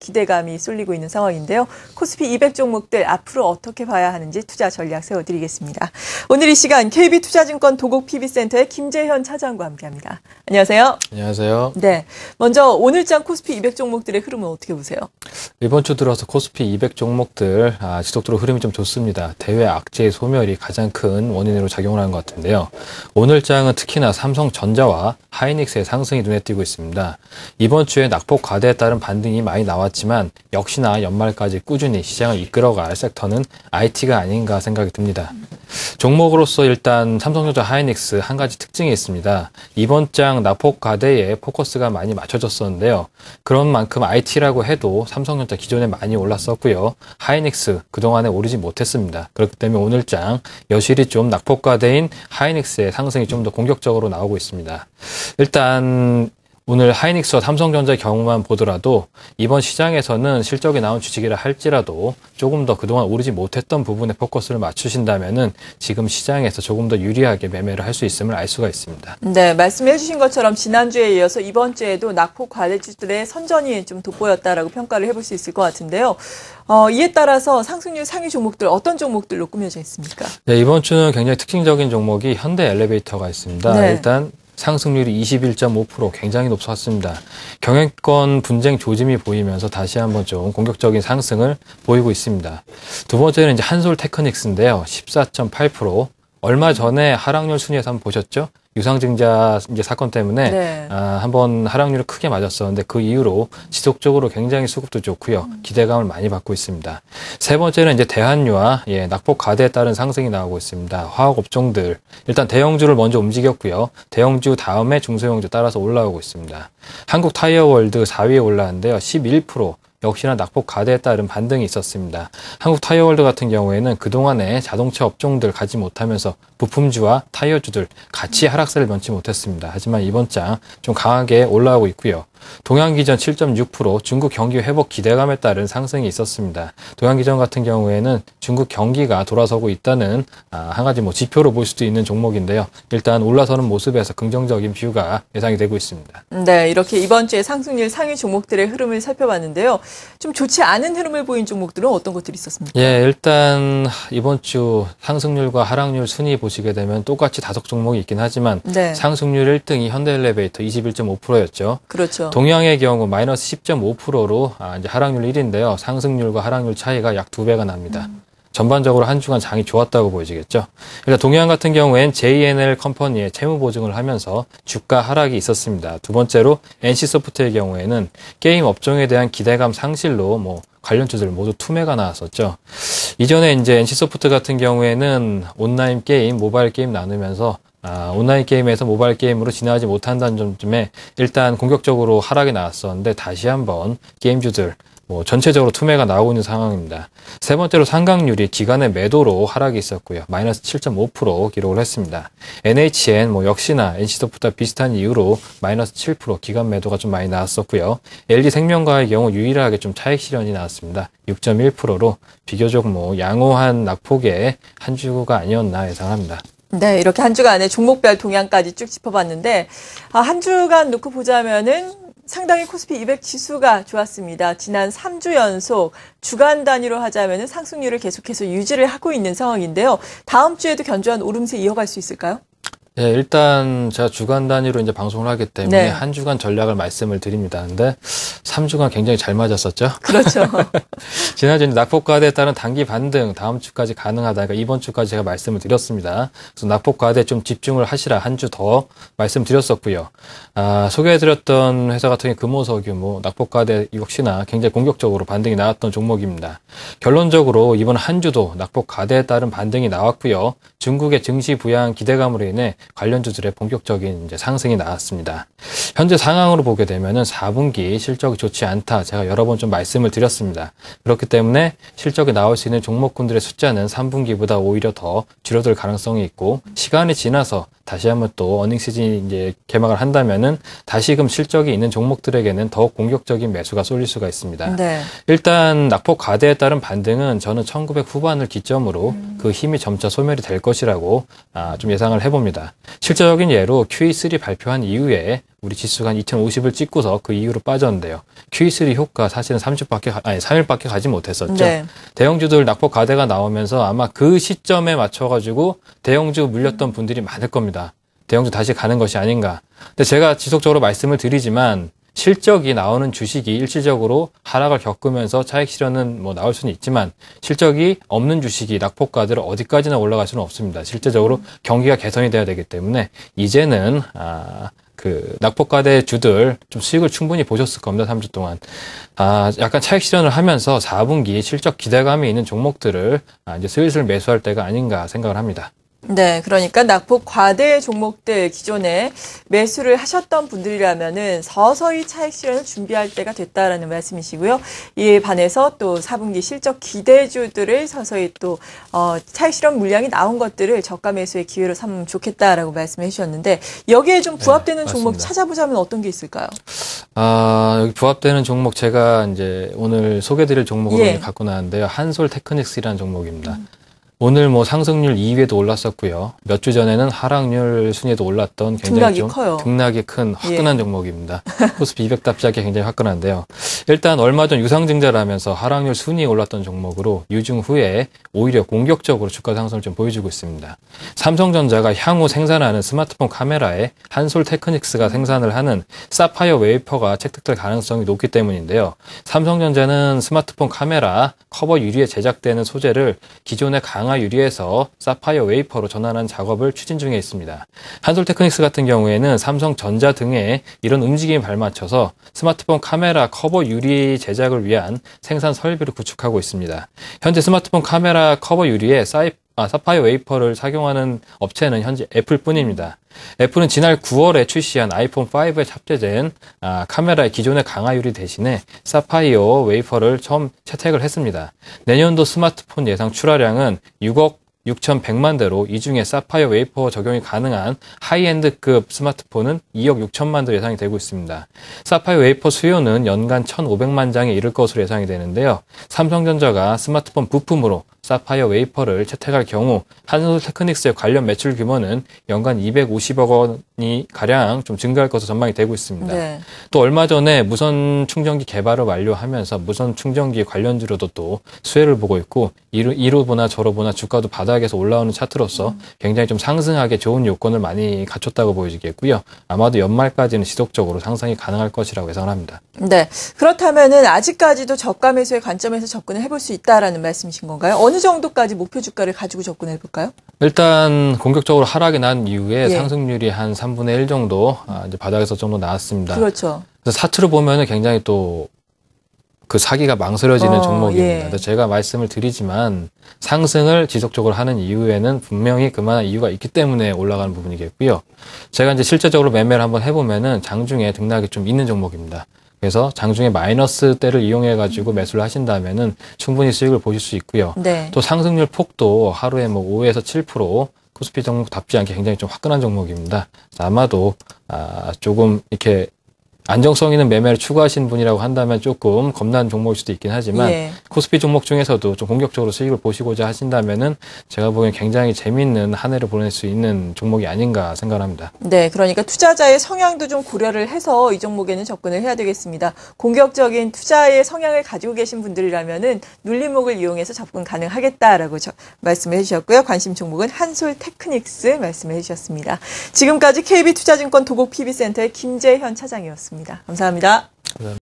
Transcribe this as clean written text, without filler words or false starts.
기대감이 쏠리고 있는 상황인데요. 코스피 200 종목들 앞으로 어떻게 봐야 하는지 투자 전략 세워드리겠습니다. 오늘 이 시간 KB투자증권 도곡 PB센터의 김재현 차장과 함께합니다. 안녕하세요. 안녕하세요. 네, 먼저 오늘장 코스피 200 종목들의 흐름은 어떻게 보세요? 이번 주 들어서 코스피 200 종목들 지속적으로 흐름이 좀 좋습니다. 대외 악재의 소멸이 가장 큰 원인으로 작용을 하는 것 같은데요. 오늘장은 특히나 삼성전자와 하이닉스의 상승이 눈에 띄고 있습니다. 이번 주에 낙폭 과대에 따른 반등이 많이 나왔지만 역시나 연말까지 꾸준히 시장을 이끌어갈 섹터는 IT가 아닌가 생각이 듭니다. 종목으로서 일단 삼성전자 하이닉스 한 가지 특징이 있습니다. 이번 장 낙폭 과대에 포커스가 많이 맞춰졌었는데요. 그런 만큼 IT라고 해도 삼성전자 기존에 많이 올랐었고요. 하이닉스 그동안에 오르지 못했습니다. 그렇기 때문에 오늘 장 여실히 좀 낙폭 과대인 하이닉스의 상승이 좀 더 공격적으로 나오고 있습니다. 일단 오늘 하이닉스와 삼성전자의 경우만 보더라도 이번 시장에서는 실적이 나온 주식이라 할지라도 조금 더 그동안 오르지 못했던 부분에 포커스를 맞추신다면은 지금 시장에서 조금 더 유리하게 매매를 할 수 있음을 알 수가 있습니다. 네, 말씀해 주신 것처럼 지난주에 이어서 이번 주에도 낙폭 과대주들의 선전이 좀 돋보였다라고 평가를 해볼 수 있을 것 같은데요. 이에 따라서 상승률 상위 종목들 어떤 종목들로 꾸며져 있습니까? 네, 이번 주는 굉장히 특징적인 종목이 현대 엘리베이터가 있습니다. 네. 일단 상승률이 21.5% 굉장히 높았습니다. 경영권 분쟁 조짐이 보이면서 다시 한번 좀 공격적인 상승을 보이고 있습니다. 두 번째는 이제 한솔테크닉스인데요. 14.8%. 얼마 전에 하락률 순위에서 한번 보셨죠? 유상증자 이제 사건 때문에 네. 한번 하락률을 크게 맞았었는데 그 이후로 지속적으로 굉장히 수급도 좋고요. 기대감을 많이 받고 있습니다. 세 번째는 이제 대한유와 낙폭 과대에 따른 상승이 나오고 있습니다. 화학 업종들 일단 대형주를 먼저 움직였고요. 대형주 다음에 중소형주 따라서 올라오고 있습니다. 한국 타이어월드 4위에 올라왔는데요. 11%. 역시나 낙폭 과대에 따른 반등이 있었습니다. 한국 타이어월드 같은 경우에는 그동안에 자동차 업종들 가지 못하면서 부품주와 타이어주들 같이 하락세를 면치 못했습니다. 하지만 이번 장 좀 강하게 올라오고 있고요. 동양기전 7.6% 중국 경기 회복 기대감에 따른 상승이 있었습니다. 동양기전 같은 경우에는 중국 경기가 돌아서고 있다는 한 가지 지표로 볼 수도 있는 종목인데요. 일단 올라서는 모습에서 긍정적인 뷰가 예상이 되고 있습니다. 네, 이렇게 이번 주에 상승률 상위 종목들의 흐름을 살펴봤는데요. 좀 좋지 않은 흐름을 보인 종목들은 어떤 것들이 있었습니까? 일단 이번 주 상승률과 하락률 순위 보시게 되면 똑같이 5 종목이 있긴 하지만 네. 상승률 1등이 현대엘리베이터 21.5%였죠. 그렇죠. 동양의 경우 마이너스 10.5%로 이제 하락률 1위인데요. 상승률과 하락률 차이가 약 2배가 납니다. 전반적으로 한 주간 장이 좋았다고 보여지겠죠. 일단 동양 같은 경우엔 JNL 컴퍼니의 채무 보증을 하면서 주가 하락이 있었습니다. 두 번째로 NC소프트의 경우에는 게임 업종에 대한 기대감 상실로 관련주들 모두 투매가 나왔었죠. 이전에 이제 NC소프트 같은 경우에는 온라인 게임, 모바일 게임 나누면서 온라인 게임에서 모바일 게임으로 진화하지 못한다는 점쯤에 일단 공격적으로 하락이 나왔었는데 다시 한번 게임주들 전체적으로 투매가 나오고 있는 상황입니다. 세 번째로 상강률이 기관의 매도로 하락이 있었고요. 마이너스 7.5% 기록을 했습니다. NHN 역시나 NC소프트와 비슷한 이유로 마이너스 7% 기관 매도가 좀 많이 나왔었고요. LG생명과의 경우 유일하게 좀 차익 실현이 나왔습니다. 6.1%로 비교적 양호한 낙폭의 한 주가 아니었나 예상합니다. 네, 이렇게 한 주간의 종목별 동향까지 쭉 짚어봤는데 한 주간 놓고 보자면은 상당히 코스피 200 지수가 좋았습니다. 지난 3주 연속 주간 단위로 하자면은 상승률을 계속해서 유지를 하고 있는 상황인데요. 다음 주에도 견조한 오름세 이어갈 수 있을까요? 네, 일단 제가 주간 단위로 이제 방송을 하기 때문에 네. 한 주간 전략을 말씀을 드립니다. 근데 3주간 굉장히 잘 맞았었죠? 그렇죠. 지난주에 낙폭 과대에 따른 단기 반등 다음 주까지 가능하다. 그러니까 이번 주까지 제가 말씀을 드렸습니다. 그래서 낙폭 과대에 좀 집중을 하시라 한 주 더 말씀드렸었고요. 소개해드렸던 회사 같은 경우 금호석유 낙폭 과대 역시나 굉장히 공격적으로 반등이 나왔던 종목입니다. 결론적으로 이번 한 주도 낙폭 과대에 따른 반등이 나왔고요. 중국의 증시 부양 기대감으로 인해 관련주들의 본격적인 이제 상승이 나왔습니다. 현재 상황으로 보게 되면은 4분기 실적이 좋지 않다. 제가 여러 번 좀 말씀을 드렸습니다. 그렇기 때문에 실적이 나올 수 있는 종목군들의 숫자는 3분기보다 오히려 더 줄어들 가능성이 있고 시간이 지나서 다시 한번 또 어닝 시즌이 이제 개막을 한다면은 다시금 실적이 있는 종목들에게는 더욱 공격적인 매수가 쏠릴 수가 있습니다. 네. 일단 낙폭 과대에 따른 반등은 저는 1900 후반을 기점으로 그 힘이 점차 소멸이 될 것이라고 좀 예상을 해봅니다. 실제적인 예로 QE3 발표한 이후에 우리 지수가 한 2050을 찍고서 그 이후로 빠졌는데요. QE3 효과 사실은 3일밖에 가지 못했었죠. 네. 대형주들 낙폭 과대가 나오면서 아마 그 시점에 맞춰가지고 대형주 물렸던 분들이 많을 겁니다. 대형주 다시 가는 것이 아닌가. 근데 제가 지속적으로 말씀을 드리지만 실적이 나오는 주식이 일시적으로 하락을 겪으면서 차익 실현은 뭐 나올 수는 있지만 실적이 없는 주식이 낙폭 과대로 어디까지나 올라갈 수는 없습니다. 실제적으로 경기가 개선이 돼야 되기 때문에 이제는 그 낙폭과대 주들 좀 수익을 충분히 보셨을 겁니다. 3주 동안. 약간 차익 실현을 하면서 4분기 실적 기대감이 있는 종목들을 이제 슬슬 매수할 때가 아닌가 생각을 합니다. 네, 그러니까 낙폭 과대 종목들 기존에 매수를 하셨던 분들이라면은 서서히 차익 실현을 준비할 때가 됐다라는 말씀이시고요. 이에 반해서 또 4분기 실적 기대주들을 서서히 또 차익 실현 물량이 나온 것들을 저가 매수의 기회로 삼으면 좋겠다라고 말씀해 주셨는데 여기에 좀 부합되는 종목 찾아보자면 어떤 게 있을까요? 여기 부합되는 종목 제가 이제 오늘 소개드릴 종목으로 갖고 나왔는데요. 한솔 테크닉스라는 종목입니다. 오늘 뭐 상승률 2위에도 올랐었고요. 몇 주 전에는 하락률 순위에도 올랐던 굉장히 등락이 큰 화끈한 종목입니다. 코스피 200답지하기 굉장히 화끈한데요. 일단 얼마 전 유상증자라면서 하락률 순위에 올랐던 종목으로 유증 후에 오히려 공격적으로 주가 상승을 좀 보여주고 있습니다. 삼성전자가 향후 생산하는 스마트폰 카메라에 한솔 테크닉스가 생산을 하는 사파이어 웨이퍼가 채택될 가능성이 높기 때문인데요. 삼성전자는 스마트폰 카메라 커버 유리에 제작되는 소재를 기존의 강화 유리에서 사파이어 웨이퍼로 전환하는 작업을 추진 중에 있습니다. 한솔 테크닉스 같은 경우에는 삼성전자 등의 이런 움직임에 발맞춰서 스마트폰 카메라 커버 유리 제작을 위한 생산 설비를 구축하고 있습니다. 현재 스마트폰 카메라 커버 유리에 사파이어 웨이퍼를 착용하는 업체는 현재 애플뿐입니다. 애플은 지난 9월에 출시한 아이폰 5에 탑재된 카메라의 기존의 강화 유리 대신에 사파이어 웨이퍼를 처음 채택을 했습니다. 내년도 스마트폰 예상 출하량은 6억 6,100만 대로 이 중에 사파이어 웨이퍼 적용이 가능한 하이엔드급 스마트폰은 2억 6천만 대 예상이 되고 있습니다. 사파이어 웨이퍼 수요는 연간 1,500만 장에 이를 것으로 예상이 되는데요. 삼성전자가 스마트폰 부품으로 사파이어 웨이퍼를 채택할 경우 한솔 테크닉스의 관련 매출 규모는 연간 250억 원이 가량 좀 증가할 것으로 전망이 되고 있습니다. 네. 또 얼마 전에 무선 충전기 개발을 완료하면서 무선 충전기 관련주로도 또 수혜를 보고 있고 이로 보나 저로 보나 주가도 바닥에서 올라오는 차트로서 굉장히 좀 상승하게 좋은 요건을 많이 갖췄다고 보여지겠고요. 아마도 연말까지는 지속적으로 상승이 가능할 것이라고 예상을 합니다. 네, 그렇다면은 아직까지도 저가 매수의 관점에서 접근을 해볼 수 있다라는 말씀이신 건가요? 어느 정도까지 목표 주가를 가지고 접근해 볼까요? 일단 공격적으로 하락이 난 이후에 상승률이 한 3분의 1 정도 이제 바닥에서 정도 나왔습니다. 그렇죠. 그래서 차트로 보면은 굉장히 또 그 사기가 망설여지는 종목입니다. 그래서 제가 말씀을 드리지만 상승을 지속적으로 하는 이유에는 분명히 그만한 이유가 있기 때문에 올라가는 부분이겠고요. 제가 이제 실제적으로 매매를 한번 해보면은 장중에 등락이 좀 있는 종목입니다. 그래서 장중에 마이너스 때를 이용해가지고 매수를 하신다면은 충분히 수익을 보실 수 있고요. 네. 또 상승률 폭도 하루에 뭐 5에서 7% 코스피 종목답지 않게 굉장히 좀 화끈한 종목입니다. 아마도 조금 이렇게 안정성 있는 매매를 추구하시는 분이라고 한다면 조금 겁나는 종목일 수도 있긴 하지만 코스피 종목 중에서도 좀 공격적으로 수익을 보시고자 하신다면은 제가 보기엔 굉장히 재미있는 한 해를 보낼 수 있는 종목이 아닌가 생각합니다. 네, 그러니까 투자자의 성향도 좀 고려를 해서 이 종목에는 접근을 해야 되겠습니다. 공격적인 투자의 성향을 가지고 계신 분들이라면은 눌림목을 이용해서 접근 가능하겠다라고 말씀해 주셨고요. 관심 종목은 한솔 테크닉스 말씀해 주셨습니다. 지금까지 KB투자증권 도곡 PB센터의 김재현 차장이었습니다. 감사합니다.